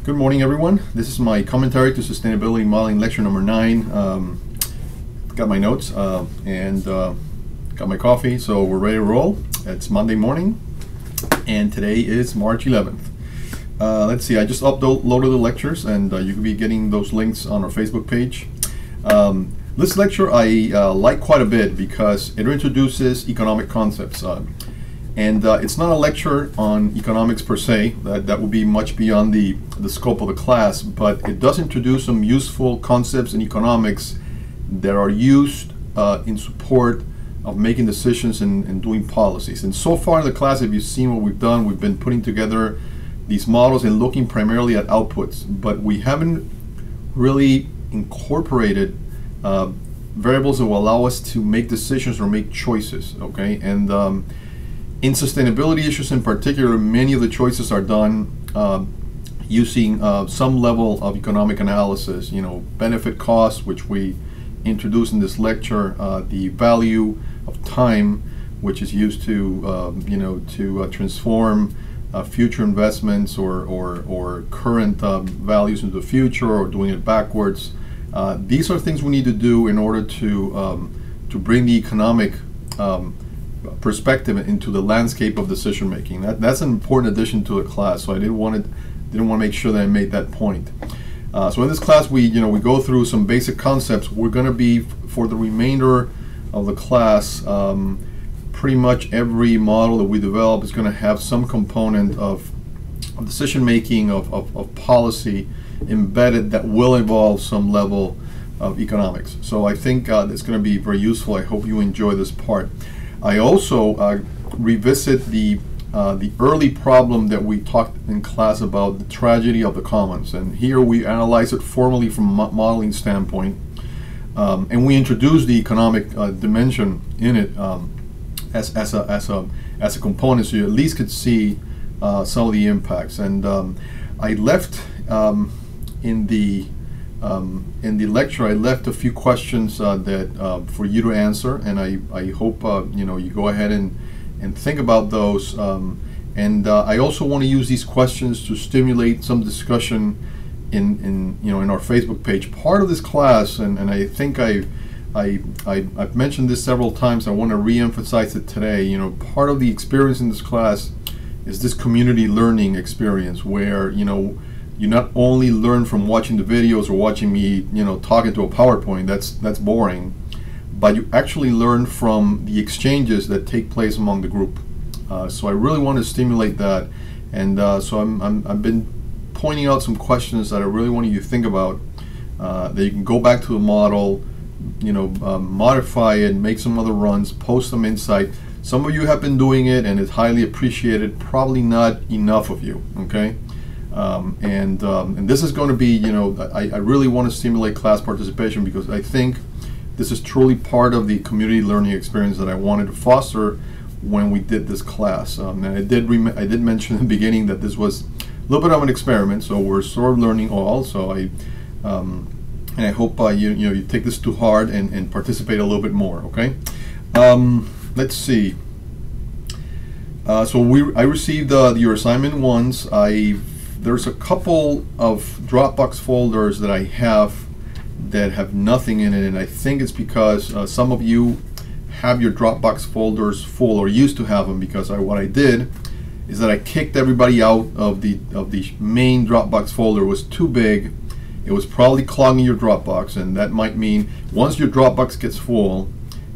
Good morning, everyone. This is my commentary to Sustainability Modeling Lecture number 9. Got my notes and got my coffee, so we're ready to roll. It's Monday morning, and today is March 11th. Let's see, I just uploaded the lectures, and you can be getting those links on our Facebook page. This lecture I like quite a bit because it introduces economic concepts. And it's not a lecture on economics per se, that would be much beyond the scope of the class, but it does introduce some useful concepts in economics that are used in support of making decisions and doing policies. And so far in the class, if you've seen what we've done, we've been putting together these models and looking primarily at outputs, but we haven't really incorporated variables that will allow us to make decisions or make choices, okay? And in sustainability issues in particular, many of the choices are done using some level of economic analysis, benefit cost, which we introduced in this lecture, the value of time, which is used to transform future investments or current values into the future, or doing it backwards. These are things we need to do in order to bring the economic perspective into the landscape of decision making. That's an important addition to the class, so I didn't want to make sure that I made that point. So in this class, we go through some basic concepts. We're going to be, for the remainder of the class, pretty much every model that we develop is going to have some component of decision making, of policy embedded that will involve some level of economics. So I think it's going to be very useful. I hope you enjoy this part. I also revisit the early problem that we talked in class about, the tragedy of the commons, and here we analyze it formally from a modeling standpoint, and we introduce the economic dimension in it as a component, so you at least could see some of the impacts. And I left in the lecture, I left a few questions that for you to answer, and I hope you go ahead and think about those. And I also want to use these questions to stimulate some discussion in our Facebook page. Part of this class, and I think I've mentioned this several times. I want to re-emphasize it today. Part of the experience in this class is this community learning experience, where you not only learn from watching the videos or watching me, talking to a PowerPoint. That's boring, but you actually learn from the exchanges that take place among the group. So I really want to stimulate that, and so I've been pointing out some questions that I really want you to think about. That you can go back to the model, modify it, make some other runs, post some insight. Some of you have been doing it, and it's highly appreciated. Probably not enough of you. Okay. And this is going to be, I really want to stimulate class participation, because I think this is truly part of the community learning experience that I wanted to foster when we did this class. And I did mention in the beginning that this was a little bit of an experiment, so we're sort of learning all. So and I hope you take this to heart and participate a little bit more. Okay. Let's see. So I received your assignment ones. There's a couple of Dropbox folders that I have that have nothing in it, and I think it's because some of you have your Dropbox folders full, or used to have them, because what I did is that I kicked everybody out of the main Dropbox folder. It was too big. It was probably clogging your Dropbox, and that might mean once your Dropbox gets full,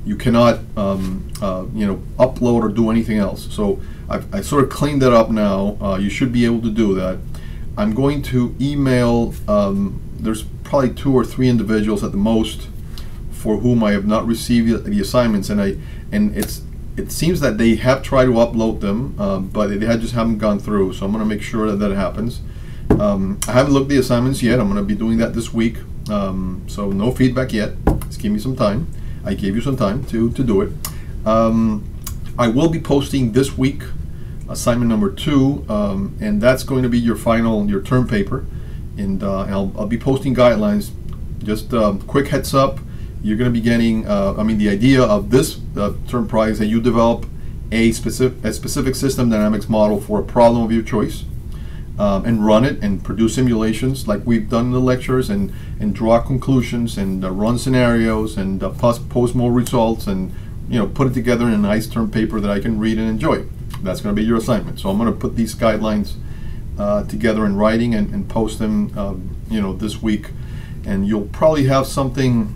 you cannot upload or do anything else. So I sort of cleaned that up now. You should be able to do that. I'm going to email, there's probably 2 or 3 individuals at the most for whom I have not received the assignments, and it seems that they have tried to upload them, but they just haven't gone through. So I'm going to make sure that happens. I haven't looked at the assignments yet. I'm going to be doing that this week. So no feedback yet. Just give me some time. I gave you some time to do it. I will be posting this week assignment number 2, and that's going to be your term paper, and I'll be posting guidelines. Just quick heads up, you're going to be getting the idea of this term project is that you develop a specific system dynamics model for a problem of your choice. and run it and produce simulations like we've done in the lectures, and draw conclusions, and run scenarios, and post more results, and put it together in a nice term paper that I can read and enjoy. That's going to be your assignment. So I'm going to put these guidelines together in writing and post them this week, and you'll probably have something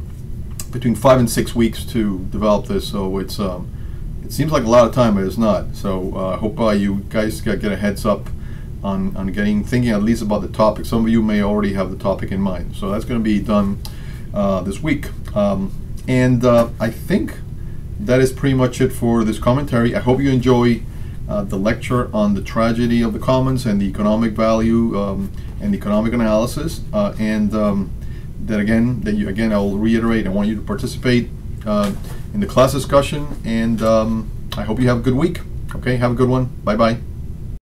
between 5 and 6 weeks to develop this. So it seems like a lot of time, but it's not. So I hope you guys get a heads up on thinking at least about the topic. Some of you may already have the topic in mind. So that's going to be done this week. And I think that is pretty much it for this commentary. I hope you enjoy the lecture on the tragedy of the commons and the economic value and economic analysis. That I'll reiterate, I want you to participate in the class discussion, and I hope you have a good week. Okay, have a good one. Bye-bye.